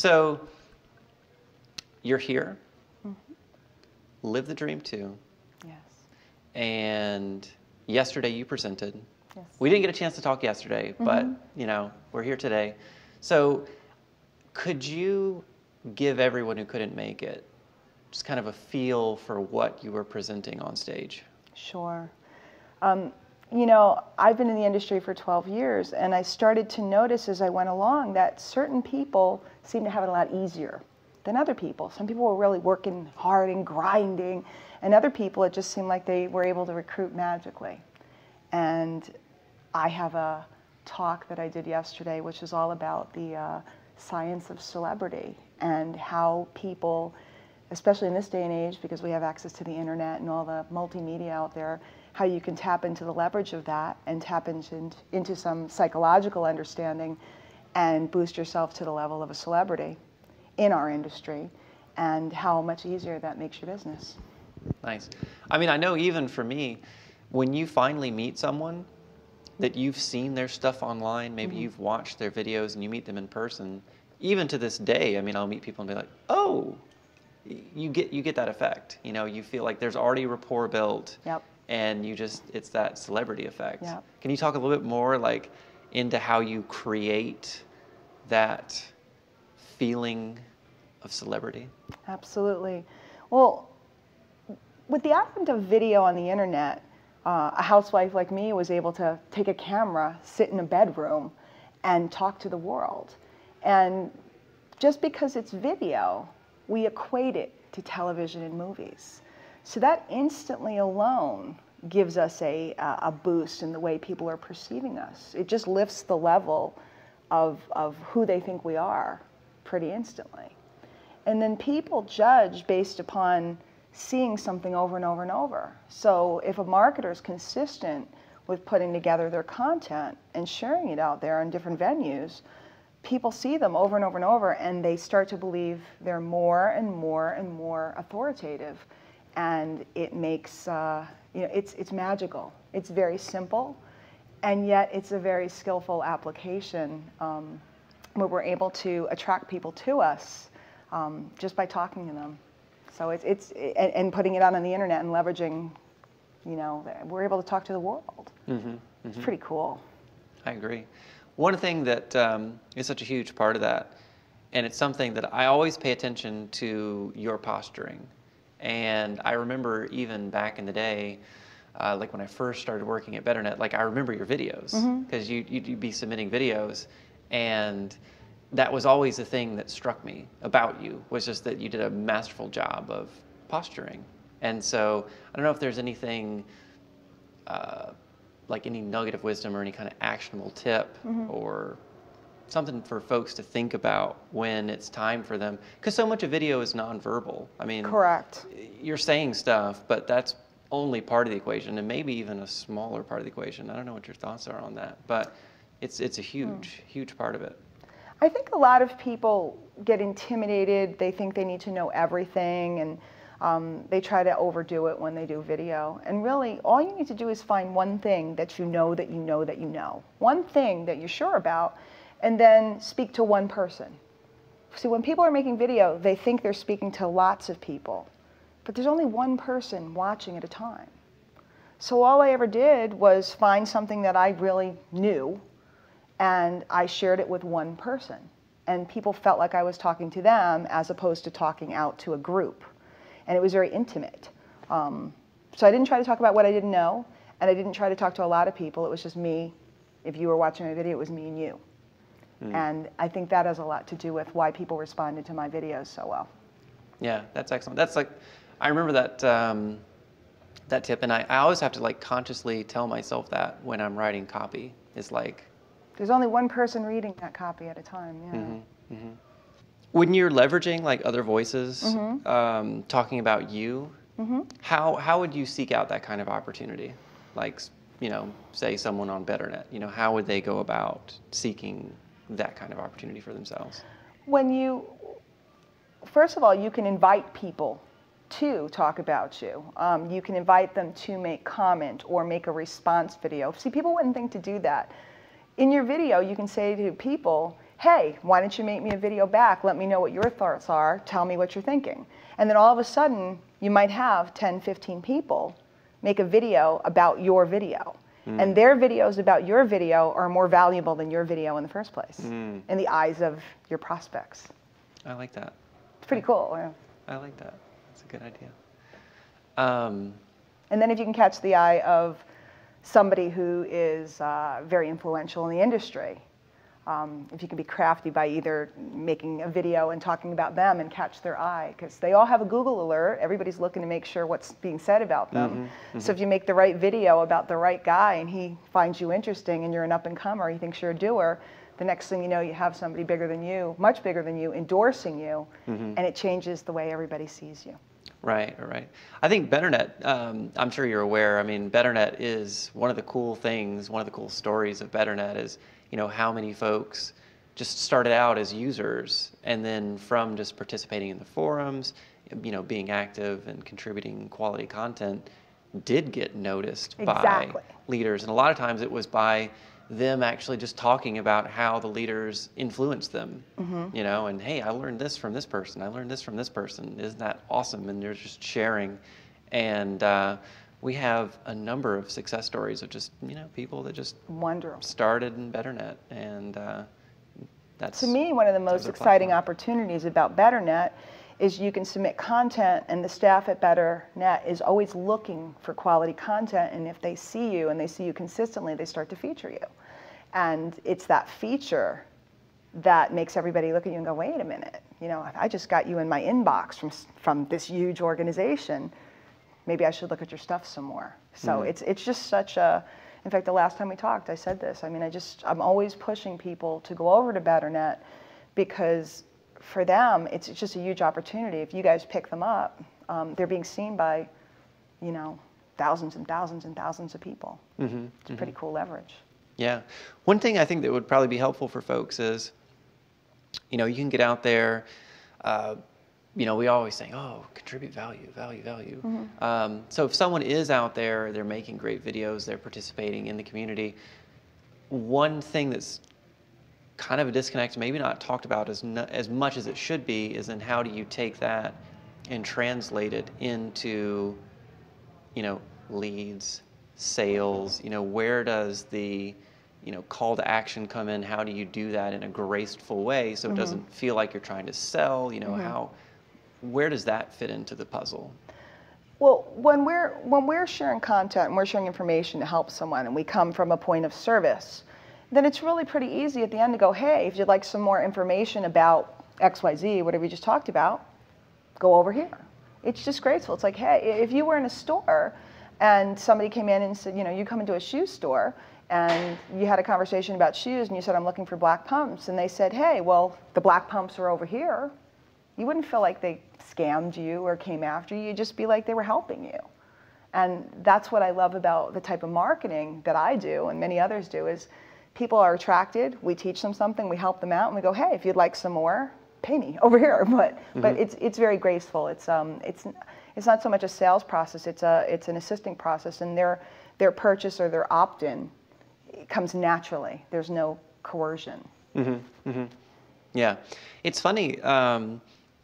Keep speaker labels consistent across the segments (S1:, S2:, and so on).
S1: So you're here, live the dream too.
S2: Yes.
S1: And yesterday you presented.
S2: Yes.
S1: We didn't get a chance to talk yesterday, but you know, we're here today. So could you give everyone who couldn't make it just kind of a feel for what you were presenting on stage?
S2: Sure. You know, I've been in the industry for 12 years, and I started to notice as I went along that certain people seem to have it a lot easier than other people. Some people were really working hard and grinding, and other people, it just seemed like they were able to recruit magically. And I have a talk that I did yesterday, which is all about the science of celebrity and how people, especially in this day and age, because we have access to the internet and all the multimedia out there, how you can tap into the leverage of that and tap into some psychological understanding and boost yourself to the level of a celebrity in our industry, and how much easier that makes your business.
S1: Nice. I mean, I know even for me, when you finally meet someone that you've seen their stuff online, maybe you've watched their videos and you meet them in person, even to this day, I mean, I'll meet people and be like, oh, you get that effect. You know, you feel like there's already rapport built.
S2: Yep.
S1: And you just, it's that celebrity effect.
S2: Yep.
S1: Can you talk a little bit more like into how you create that feeling of celebrity?
S2: Absolutely. Well, with the advent of video on the internet, a housewife like me was able to take a camera, sit in a bedroom, and talk to the world. And just because it's video, we equate it to television and movies. So that instantly alone gives us a boost in the way people are perceiving us. It just lifts the level of who they think we are pretty instantly. And then people judge based upon seeing something over and over and over. So if a marketer is consistent with putting together their content and sharing it out there in different venues, people see them over and over and over, and they start to believe they're more and more and more authoritative. And it makes, you know, it's magical. It's very simple, and yet it's a very skillful application where we're able to attract people to us just by talking to them. So and putting it out on the internet and leveraging, you know, we're able to talk to the world. It's pretty cool.
S1: I agree. One thing that is such a huge part of that, and it's something that I always pay attention to, your posturing. And I remember even back in the day, like when I first started working at BetterNet, like I remember your videos, because you'd be submitting videos, and that was always the thing that struck me about you, was just that you did a masterful job of posturing. And so I don't know if there's anything, like any nugget of wisdom or any kind of actionable tip or something for folks to think about when it's time for them, because so much of video is nonverbal. I mean, correct. You're saying stuff, but that's only part of the equation, and maybe even a smaller part of the equation. I don't know what your thoughts are on that, but it's a huge, huge part of it.
S2: I think a lot of people get intimidated. They think they need to know everything, and they try to overdo it when they do video. And really, all you need to do is find one thing that you know that you know that you know. One thing that you're sure about, and then speak to one person. See, when people are making video, they think they're speaking to lots of people, but there's only one person watching at a time. So all I ever did was find something that I really knew, and I shared it with one person. And people felt like I was talking to them as opposed to talking out to a group. And it was very intimate. So I didn't try to talk about what I didn't know, and I didn't try to talk to a lot of people. It was just me. If you were watching my video, it was me and you. And I think that has a lot to do with why people responded to my videos so well.
S1: Yeah, that's excellent. That's like, I remember that that tip, and I always have to like consciously tell myself that when I'm writing copy. Is like,
S2: there's only one person reading that copy at a time. Yeah.
S1: When you're leveraging like other voices, talking about you, how would you seek out that kind of opportunity? Like, you know, say someone on BetterNet, you know, how would they go about seeking that kind of opportunity for themselves?
S2: When you, first of all, you can invite people to talk about you. You can invite them to make comment or make a response video. See, people wouldn't think to do that. In your video, you can say to people, hey, why don't you make me a video back? Let me know what your thoughts are. Tell me what you're thinking. And then all of a sudden, you might have 10, 15 people make a video about your video. And their videos about your video are more valuable than your video in the first place, in the eyes of your prospects.
S1: I like that.
S2: It's pretty cool. Yeah.
S1: I like that. That's a good idea.
S2: And then if you can catch the eye of somebody who is very influential in the industry, if you can be crafty by either making a video and talking about them and catch their eye, because they all have a Google alert. Everybody's looking to make sure what's being said about them. So if you make the right video about the right guy and he finds you interesting and you're an up-and-comer, he thinks you're a doer, the next thing you know, you have somebody bigger than you, much bigger than you, endorsing you, and it changes the way everybody sees you.
S1: Right, right. I think BetterNet, I'm sure you're aware, I mean, BetterNet is one of the cool things, one of the cool stories of BetterNet is, you know, how many folks just started out as users and then from just participating in the forums, you know, being active and contributing quality content, did get noticed by leaders. And a lot of times it was by them actually just talking about how the leaders influenced them, you know, and hey, I learned this from this person. I learned this from this person. Isn't that awesome? And they're just sharing. And we have a number of success stories of just, you know, people that just started in BetterNet. And that's,
S2: to me, one of the most exciting opportunities about BetterNet is you can submit content, and the staff at BetterNet is always looking for quality content, and if they see you and they see you consistently, they start to feature you. And it's that feature that makes everybody look at you and go, wait a minute, you know, I just got you in my inbox from this huge organization, maybe I should look at your stuff some more. So it's just such a, in fact, the last time we talked, I said this, I mean, I'm always pushing people to go over to BetterNet because for them, it's just a huge opportunity. If you guys pick them up, they're being seen by, you know, thousands and thousands and thousands of people. It's pretty cool leverage.
S1: Yeah. One thing I think that would probably be helpful for folks is, you know, you can get out there, you know, we always say, oh, contribute value, value, value. So if someone is out there, they're making great videos, they're participating in the community, one thing that's kind of a disconnect, maybe not talked about as much as it should be, is in how do you take that and translate it into, you know, leads, sales, you know, where does the, you know, call to action come in? How do you do that in a graceful way so it doesn't feel like you're trying to sell, you know, where does that fit into the puzzle?
S2: Well, when we're sharing content and we're sharing information to help someone and we come from a point of service, then it's really pretty easy at the end to go, hey, if you'd like some more information about XYZ, whatever you just talked about, go over here. It's just graceful. It's like, hey, if you were in a store and somebody came in and said, you know, you come into a shoe store and you had a conversation about shoes and you said, I'm looking for black pumps. And they said, hey, well, the black pumps are over here. You wouldn't feel like they scammed you or came after you. You'd just be like they were helping you. And that's what I love about the type of marketing that I do and many others do is people are attracted, we teach them something, we help them out, and we go, hey, if you'd like some more, pay me over here. But it's very graceful. It's not so much a sales process, it's an assisting process, and their purchase or their opt-in comes naturally. There's no coercion.
S1: Yeah. It's funny, I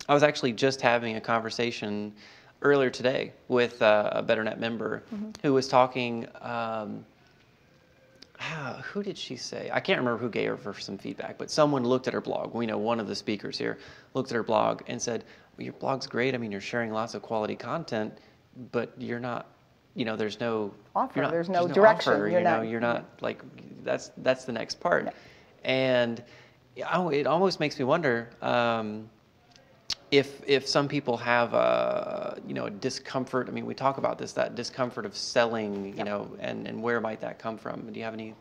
S1: was actually just having a conversation earlier today with a BetterNet member who was talking, who did she say? I can't remember who gave her some feedback, but someone looked at her blog. We know one of the speakers here looked at her blog and said, well, your blog's great. I mean, you're sharing lots of quality content, but you're not, you know, there's no
S2: offer. There's no direction.
S1: Offer, you're not like, that's the next part. No. And it almost makes me wonder, if some people have you know, a discomfort. I mean, we talk about this, that discomfort of selling, you know, and where might that come from? Do you have any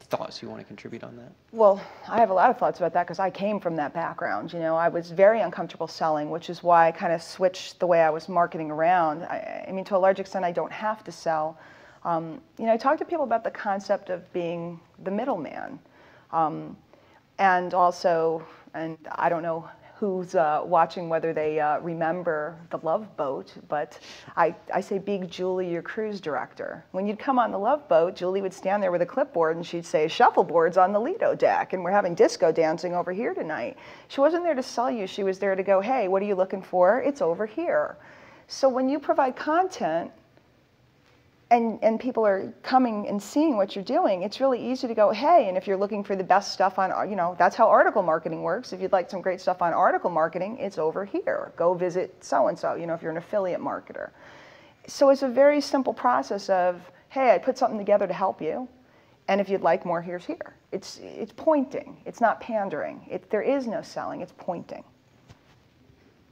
S1: thoughts you want to contribute on that?
S2: Well, I have a lot of thoughts about that because I came from that background. You know, I was very uncomfortable selling, which is why I kind of switched the way I was marketing around. I mean, to a large extent, I don't have to sell. You know, I talk to people about the concept of being the middleman, and also, and I don't know who's watching whether they remember the Love Boat, but I say, Big Julie, your cruise director. When you'd come on the Love Boat, Julie would stand there with a clipboard and she'd say, shuffleboard's on the Lido deck, and we're having disco dancing over here tonight. She wasn't there to sell you, she was there to go, hey, what are you looking for? It's over here. So when you provide content, and people are coming and seeing what you're doing, it's really easy to go, hey, and if you're looking for the best stuff on, you know, that's how article marketing works. If you'd like some great stuff on article marketing, it's over here. Go visit so-and-so, you know, if you're an affiliate marketer. So it's a very simple process of, hey, I put something together to help you, and if you'd like more, here's here. It's pointing. It's not pandering. There is no selling. It's pointing.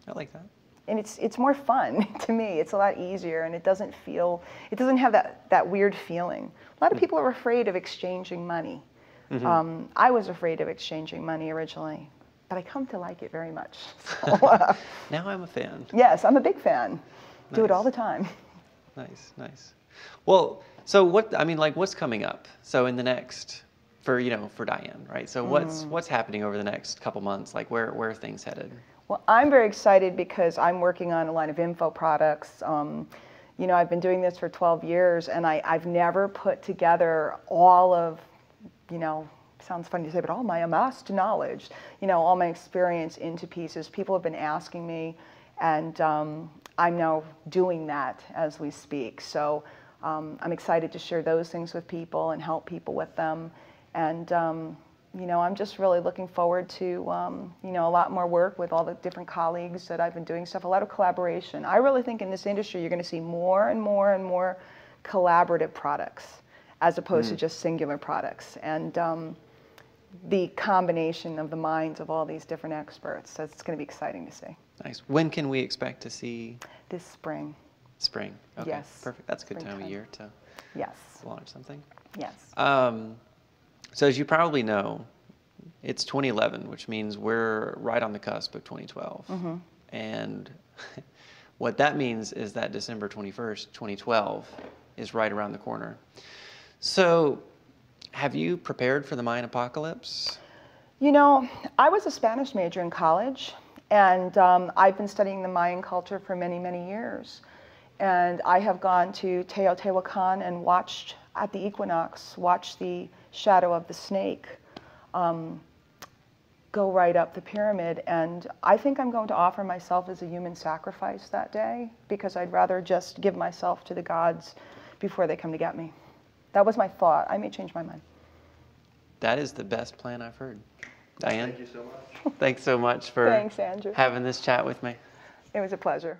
S1: I like that.
S2: And it's more fun to me. It's a lot easier, and it doesn't have that weird feeling. A lot of people are afraid of exchanging money. Mm-hmm. I was afraid of exchanging money originally, but I come to like it very much. So,
S1: now I'm a fan.
S2: Yes, I'm a big fan.
S1: Nice.
S2: Do it all the time.
S1: Nice, nice. Well, so what's coming up? So in the next, for Diane, right? So what's happening over the next couple months? Like where are things headed?
S2: Well, I'm very excited because I'm working on a line of info products. You know, I've been doing this for 12 years, and I've never put together all of, you know, sounds funny to say, but all my amassed knowledge, you know, all my experience into pieces. People have been asking me, and I'm now doing that as we speak. So I'm excited to share those things with people and help people with them. And you know, I'm just really looking forward to, you know, a lot more work with all the different colleagues that I've been doing stuff, a lot of collaboration. I really think in this industry you're going to see more and more and more collaborative products as opposed to just singular products. And the combination of the minds of all these different experts, that's going to be exciting to see.
S1: Nice. When can we expect to see?
S2: This spring.
S1: Spring. Okay.
S2: Yes.
S1: Perfect. That's a good time of year to launch something.
S2: Yes.
S1: So as you probably know, it's 2011, which means we're right on the cusp of 2012. Mm-hmm. And what that means is that December 21st, 2012 is right around the corner. So have you prepared for the Mayan apocalypse? You
S2: know, I was a Spanish major in college, and I've been studying the Mayan culture for many, many years. And I have gone to Teotihuacan and watched at the equinox, watched the shadow of the snake go right up the pyramid. And I think I'm going to offer myself as a human sacrifice that day, because I'd rather just give myself to the gods before they come to get me. That was my thought. I may change my mind.
S1: That is the best plan I've heard. Diane?
S3: Thank you so much.
S1: Thanks so much for
S2: Thanks, Andrew.
S1: having this chat with me.
S2: It was a pleasure.